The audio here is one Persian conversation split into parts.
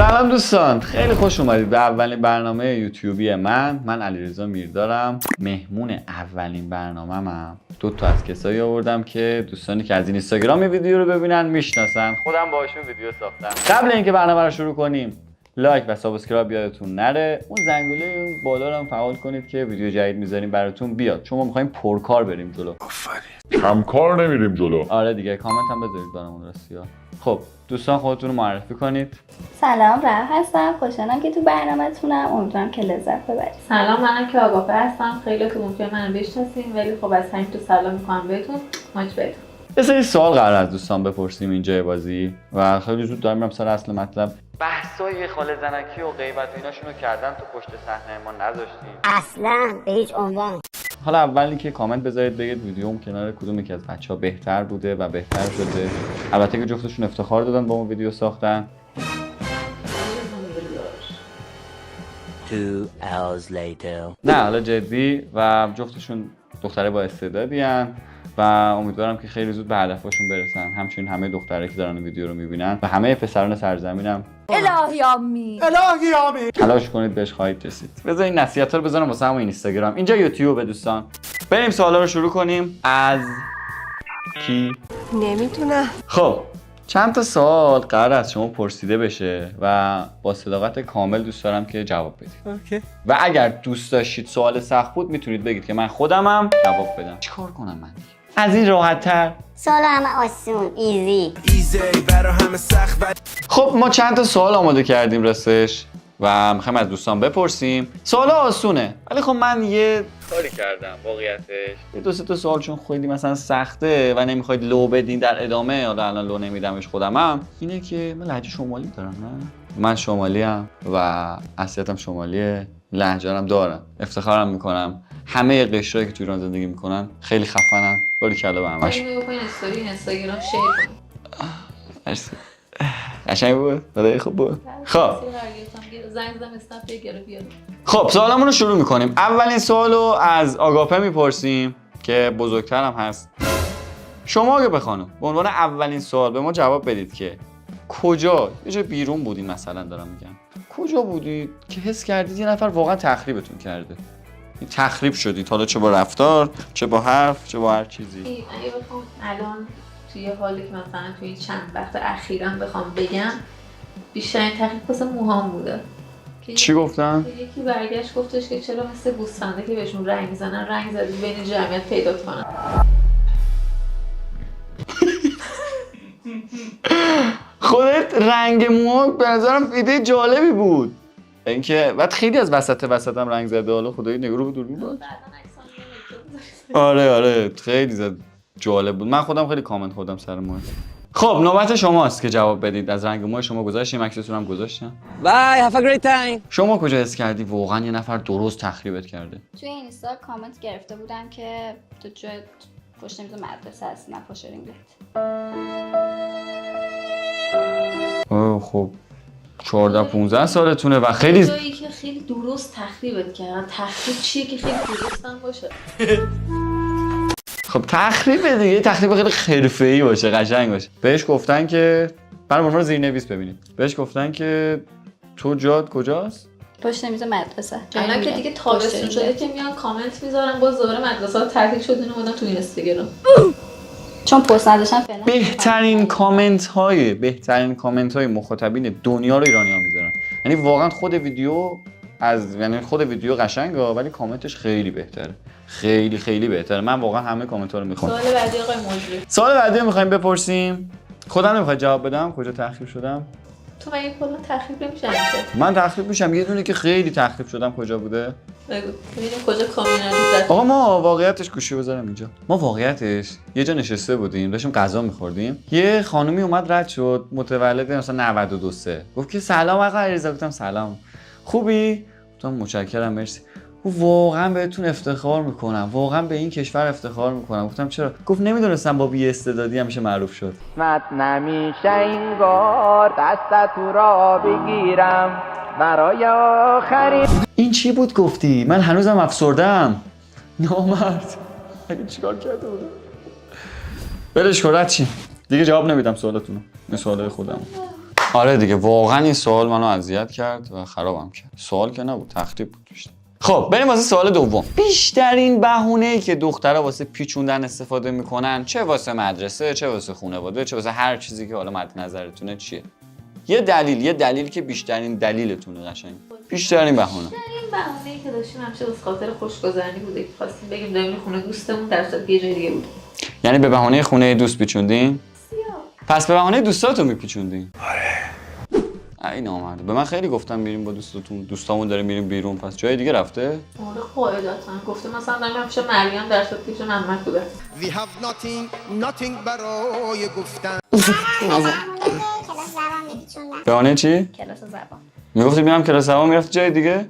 سلام دوستان، خیلی خوش اومدید به اولین برنامه یوتیوبی من علیرضا میردارم. مهمون اولین برنامه‌ام. دو تا از کسایی آوردم که دوستانی که از این اینستاگرام ویدیو رو ببینن میشناسن. خودم باهاشون ویدیو ساختم. قبل اینکه برنامه رو شروع کنیم لایک و سابسکرایب یادتون نره. اون زنگوله اون بالا رو هم فعال کنید که ویدیو جدید میذاریم براتون بیاد. چون ما می‌خوایم پرکار بریم جلو. آفرین. همکار نمیریم جلو. آره دیگه، کامنت هم بذارید برامون راستی. خب دوستان خودتون رو معرفی کنید. سلام، رحم هستم. خوشحالم که تو برنامه‌تونم. امیدوارم که لذت ببرید. سلام، منم که آگاپه هستم. خیلی که ممکنه منو بشناسین ولی خب از همین تو سلام میکنم بهتون. ماچ بهتون. یه سری سوال قرار از دوستان بپرسیم اینجای بازی و خیلی زود داریم سر اصل مطلب. بحثای خاله زنکی و غیبت و ایناشونو کردن تو پشت صحنه ما نذاشتیم اصلا به هیچ عنوان. حالا اولی که کامنت بذارید بگید ویدیوم کنار کدوم یکی از بچه‌ها بهتر بوده و بهتر شده. البته که جفتشون افتخار دادن با اون ویدیو ساختن. 2 hours later. نه حالا جدی، و جفتشون دختره با استعدادی‌ان و امیدوارم که خیلی زود به هدفشون برسن. همچنین همه دخترایی که دارن ویدیو رو میبینن و همه پسران سرزمینم الهی آمین. تلاش کنید بهش خواهید رسید. بذار این نصیحت‌ها رو بذارم واسه همون اینستاگرام. اینجا یوتیوب دوستان. بریم سوالا رو شروع کنیم. از کی؟ نمیدونم. خب چند تا سوال قرار از شما پرسیده بشه و با صداقت کامل دوست دارم که جواب بدید. اوکی. و اگر دوست داشتید سوال سخت بود میتونید بگید که من خودمم جواب بدم. چیکار کنم من؟ از این راحت‌تر. سوال همه آسون ایزی. خب ما چند تا سوال آماده کردیم راستش و میخوایم از دوستان بپرسیم. سوالا آسونه ولی خب من یه کاری کردم واقعیتش. یه دو سه تا سوال چون خیلی مثلا سخته و نمیخواید لو بدین در ادامه، حالا الان لو نمیدمش خودمم، اینه که من لهجه شمالی دارم. نه من شمالی ام و اصلیتم شمالیه، لهجه‌ام دارم، افتخارم میکنم. همه قشرایی که تو ایران زندگی میکنن خیلی خفنن. باریکلا به همش. اینو بکنین استوری اینستاگرام شیر کنین. مرسی. قشنگ بود؟ بدای خوب بود. خب زنگ زدم اسنپ بگیره بیاد. خب سوالمون رو شروع میکنیم. اولین سوالو از آگاپه میپرسیم که بزرگترم هست. شما آگاپه خانم به عنوان اولین سوال به ما جواب بدید که کجا، یه جای بیرون بودین مثلا دارم میگم، کجا بودید که حس کردید یه نفر واقعا تخریبتون کرده؟ تخریب شدید، حالا چه با رفتار، چه با حرف، چه با هر چیزی. اگه بخوام الان توی حالی که مثلا توی چند وقت اخیراً بخوام بگم، بیشترین تخریب واسه موهام بوده. چی گفتن؟ یکی برگشت گفتش که چرا مثل گوسفنده که بهشون رنگ میزنن رنگ زدی بین جمعیت پیدا کنن. خودت رنگ موها به نظرم ایده جالبی بود. اینکه بعد خیلی از وسطم رنگ زده، حالا خدایی نگرو بود دوربین بود. آره خیلی زد جالب بود. من خودم خیلی کامنت خودم سر موها. خب نوبت شماست که جواب بدید. از رنگ موهای شما گذاشتیم، عکستون هم گذاشتم. بای، have a great time. شما کجا حس کردی واقعا یه نفر درست تخریبت کرده؟ توی اینستا کامنت گرفته بودم که تو جای پشت میز مدرسه هستی، نه پشت رینگت. خب 14-15 سالتونه و خیلی جایی که خیلی درست تخریبت کردن. تخریب چیه که خیلی درست هم باشه؟ خب تخریب دیگه، تخریب خیلی حرفه‌ای باشه، قشنگ باشه. بهش گفتن که برای عنوان زیرنویس ببینید. بهش گفتن که تو جات کجاست؟ پشت میز مدرسه. الان که دیگه تابستون شده که میان کامنت میذارن باز دوباره مدرسه ها تعطیل شد اینو اومدن تو اینستاگرام. چون پست نداشتن فعلا. بهترین کامنت های مخاطبین دنیا رو ایرانی‌ها میذارن. یعنی واقعا خود ویدیو قشنگه ولی کامنتش خیلی بهتره. خیلی بهتره. من واقعا همه کامنت ها رو میخونم. سوال بعدی آقای مجری. سوال بعدی رو می‌خوایم بپرسیم. خودم نمیخواد جواب بدم کجا تخریب شدم؟ تو مگه کلا تخریب نمیشه همیشه؟ من تخریب میشم. یه دونه که خیلی تخریب شدم کجا بوده؟ بگو ببینیم کجا کامیونالی زد. آقا ما واقعیتش گوشی بذارم اینجا. ما واقعیتش یه جا نشسته بودیم داشتیم غذا می‌خوردیم. یه خانومی اومد رد شد، متولد مثلا 92 سه. گفت که سلام آقا علیرضا. گفتم سلام. خوبی؟ گفتم متشکرم مرسی. واقعا بهتون افتخار میکنم، واقعا به این کشور افتخار میکنم. گفتم چرا؟ گفت نمیدونستم با بی استعدادی همیشه معروف شد. قسمت نمیشه اینگار دست تو را بگیرم برای آخرین. این چی بود گفتی؟ من هنوزم افسردم. نامرد. اگه چیکار کرده بودم؟ برش کن رد چی؟ دیگه جواب نمیدم سوالاتونو. این سوالای خودم. آره دیگه واقعا این سوال منو اذیت کرد و خرابم کرد. سوال که نبود، تخریب بود بیشتر. خب بریم واسه سوال دوم. بیشترین بهونه‌ای که دخترها واسه پیچوندن استفاده میکنن، چه واسه مدرسه، چه واسه خانواده، چه واسه هر چیزی که حالا مد نظرتونه، چیه؟ یه دلیل که بیشترین دلیلتونه قشنگ. بیشترین بهونه. این بهونه‌ای که داشتیم همیشه واسه خاطر خوشگذرانی بوده که خواستیم بگیم داریم خونه دوستمون در صورتی که یه جای دیگه بود. یعنی به بهونه خونه دوست پیچوندین؟ سیاه. پس به بهونه دوستاتون میپیچوندین؟ آره. این نامرده. به من خیلی گفتن میریم با دوستاتون، دوستامون داره میریم بیرون، پس جای دیگه رفته؟ آره قاعدتاً گفته مثلا داریم همیشه مریم در صورتی که چون عمک بوده. We have nothing برای گفتن. بهونه چی؟ کلاس زبان. میگفتید میرم کلاس زبان، میرفت جای دیگه؟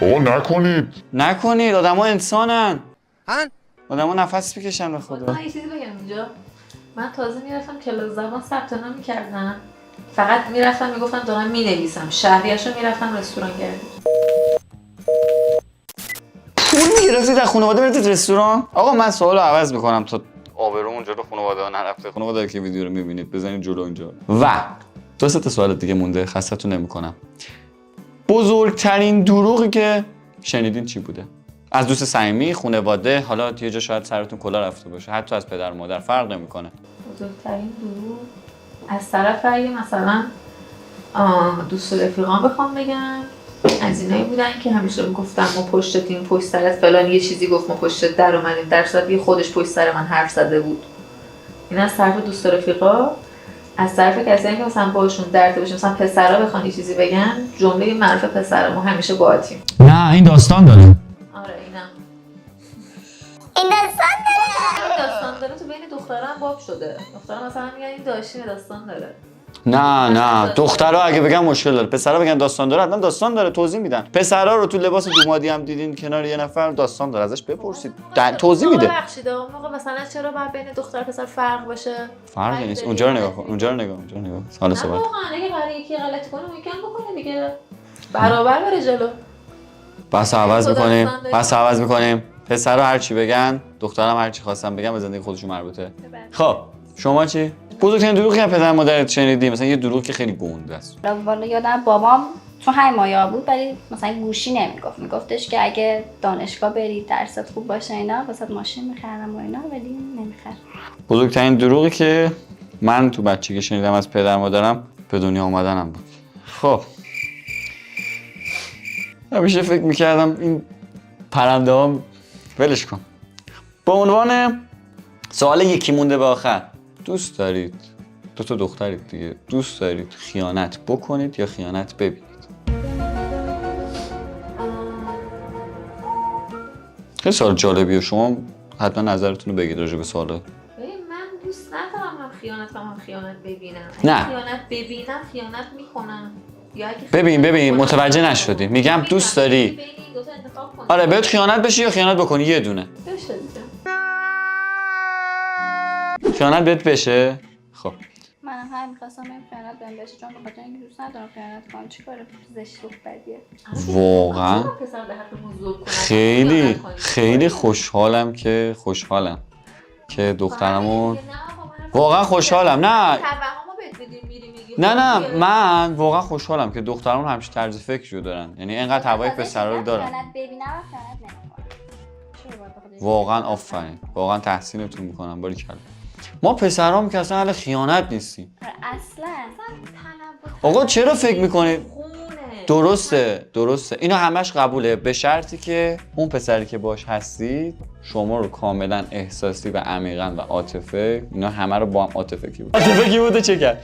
آقا نکنید. نکنید، آدما انسانن. هن؟ آدما نفس میکشن به خدا. من یه چیزی بگم اینجا. من تازه میرفتم کلاس زبان ثبت نام می‌کردم. فقط میرفتم میگفتم دارم مینویسم. شهریه‌شو میرفتم رستوران گردید. پول میگرفتید از خانواده برید رستوران؟ آقا من سوالو عوض میکنم تا آبرومون جلو خانواده ها نرفته. خانواده که ویدیو رو میبینید بزنید جلو اینجا. و دو سه تا سوال دیگه مونده، خستتون نمیکنم. بزرگترین دروغی که شنیدین چی بوده؟ از دوست صمیمی، خانواده، حالا یه جا شاید سرتون کلا رفته باشه، حتی از پدر مادر فرق نمیکنه. بزرگترین دروغ از طرف اگه مثلا دوست و رفیقان بخوام بگم از اینایی بودن که همیشه میگفتم ما پشتتیم، پشت سرت فلان یه چیزی گفت ما پشتت در اومدیم، در صورتی خودش پشت سر من حرف زده بود. این از طرف دوست و رفیقا. از طرف کسایی که مثلا باشون درد باشه، مثلا پسرا بخوان یه چیزی بگن، جمله معروف پسرا ما همیشه باهاتیم. نه این داستان داره. آره اینم. این داستان این داستان داره تو بین دخترا هم باب شده. دخترا مثلا میگن این داشتین داستان داره. نه دخترها اگه بگن مشکل داره، پسرها بگن داستان داره، حتما داستان داره، توضیح میدن. پسرها رو تو لباس دومادی هم دیدین کنار یه نفر داستان داره، ازش بپرسید توضیح میده. ببخشید اون موقع مثلا چرا باید بین دختر پسر فرق باشه؟ فرق نیست. اونجا رو نگاه کن، اونجا رو نگاه. حالا صحبت. واقعا اگه قراره یکی غلط کنه اون یکی هم بکنه دیگه. برابر بره جلو. بس عوض میکنیم. پسرها هر چی بگن، دخترها هر چی خواستن بگن، به زندگی خودشون مربوطه. خب شما چی؟ بزرگترین دروغی که پدر مادرت شنیدی، مثلا یه دروغ که خیلی گنده است. والا یادم بابام تو همین مایا بود ولی مثلا گوشی نمیگفت، میگفتش که اگه دانشگاه بری درست خوب باشه اینا واسه ماشین میخرم و اینا، ولی نمیخرم. بزرگترین دروغی که من تو بچگی شنیدم از پدر مادرم به دنیا آمدنم بود. خب همیشه فکر میکردم این پرنده ها ولش کن. به عنوان سوال یکی مونده به آخر، دوست دارید دو تا دخترید دیگه، دوست دارید خیانت بکنید یا خیانت ببینید؟ خیلی سوال جالبیه، شما حتما نظرتون رو بگید راجع به سوالا. من دوست ندارم هم خیانت هم خیانت ببینم. نه. خیانت ببینم خیانت میکنم. ببین متوجه نشدی. میگم دوست داری آره بهت خیانت بشه یا خیانت بکنی، یه دونه بشه دیگه. خیانت بهت بشه. خب منم هم می‌خواستم این خیانت بهم بشه، چون به خاطر اینکه دوست ندارم خیانت کنم. چیکار زشت و بدیه. واقعا خیلی خوشحالم که دخترمون واقعا خوشحالم. نه من واقعا خوشحالم که دخترمون همچین طرز فکری رو دارن، یعنی اینقدر هوای پسرا رو دارن. خیانت ببینم خیانت نمی‌کنم. واقعا آفرین، واقعا تحسینتون میکنم، باریکلا. ما پسرام که اصلا اهل خیانت نیستیم اصلا. آقا چرا فکر میکنید؟ درسته اینو همش قبوله، به شرطی که اون پسری که باش هستید شما رو کاملا احساسی و عمیقا و عاطفه، اینا همه رو با هم عاطفه کی بوده چه کرد؟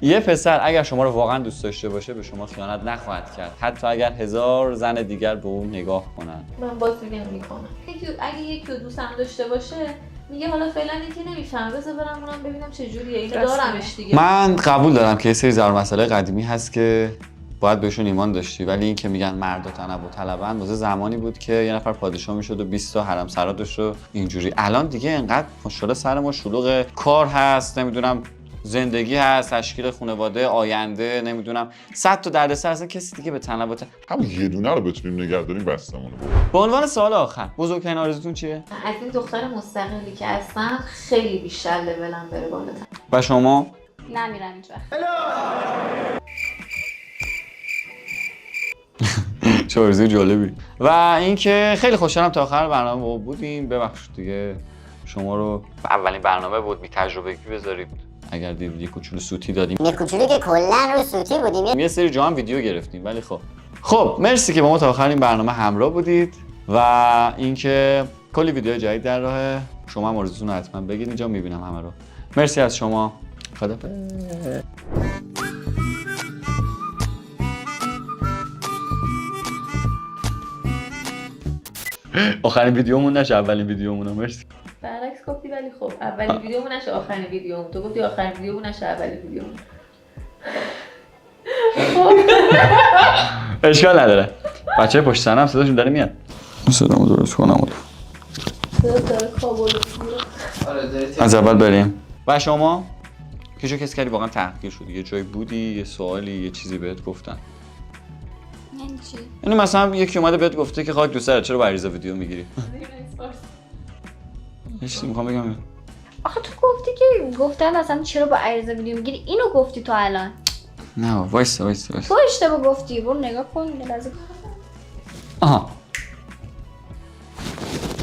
یه پسر اگر شما رو واقعا دوست داشته باشه به شما خیانت نخواهد کرد، حتی اگر 1000 زن دیگر به اون نگاه کنن. من باز میکنم اگه یکی رو دوستم داشته باشه میگه حالا فعلا یکی نمیفهمه، بذار برم اونم ببینم چه جوریه، اینو دارمش دیگه. من قبول دارم که یه سری ضرر مسئله قدیمی هست که باید بهشون ایمان داشتی، ولی این که میگن مرد و تنب و طلبن واسه زمانی بود که یه نفر پادشاه میشد و 20 تا حرم سرا داشت و اینجوری. الان دیگه انقدر ماشاءالله سر ما شلوغ، کار هست، نمیدونم زندگی هست، تشکیل خانواده، آینده، نمیدونم 100 تا دردسر هست، کسی دیگه به تنب و همون یه دونه رو بتونیم نگه داریم بستمونه. به عنوان سوال آخر، بزرگترین آرزوتون چیه؟ از این دختر مستقلی که هستن خیلی بیشتر لولم بره بالاتر. و شما؟ نمیرم هیچ وقت. چه آرزوی جالبی. و اینکه خیلی خوشحالم تا آخر برنامه بودیم. ببخشید دیگه شما رو اولین برنامه بود بی تجربگی بذارید. اگر دیدید یه کوچولو سوتی دادیم. یه کوچولو که کلا رو سوتی بودیم. یه سری جا هم ویدیو گرفتیم ولی خب مرسی که با ما تا آخر این برنامه همراه بودید و اینکه کلی ویدیو جدید در راهه. شما هم آرزوتون رو حتما بگید، اینجا میبینم همه رو. مرسی از شما. خدافظ. آخرین ویدیومون نشه اولین ویدیومون. مرسی. برعکس گفتی ولی خب اولین ویدیومون نشه آخرین ویدیومون. تو گفتی آخرین ویدیومون نشه اولین ویدیومون. اشکال نداره. بچه پشت صحنه هم صداشون داره میاد. صدامو درست کنم. داره کابل از اول بریم. و شما که چه کسی کردی واقعا تحقیر شدی؟ یه جایی بودی، یه سوالی، یه چیزی بهت گفتن؟ یعنی چی؟ یعنی مثلا یکی اومده بهت گفته که خاک دو سرت چرا با عریضا ویدیو میگیری؟ یه چیزی میخوام بگم. آخه تو گفتی که گفتن اصلا چرا با عریضه ویدیو میگیری؟ اینو گفتی تو الان. نه وایسا. تو اشتباه گفتی. برو نگاه کن یه لحظه. آها.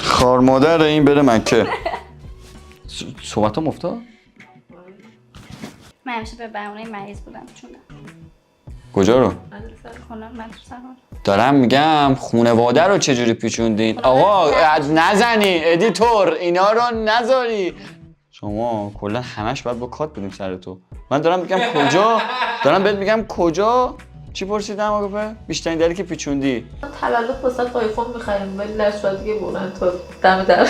خار مادر این بره مکه. صحبتام افتاد؟ من همیشه به بهونه مریض بودم چون کجا رو؟ کنم مدرسه ها. دارم میگم خونواده رو چجوری پیچوندین؟ آقا نزنی ادیتور اینا رو نذاری. شما کلا همش باید با کات بدیم سر تو. من دارم میگم کجا؟ دارم بهت میگم کجا؟ چی پرسیدم آقا؟ بیشترین دلیلی که پیچوندی. تولد واسه آیفون می‌خریم ولی در صورتی که بردن تا دم در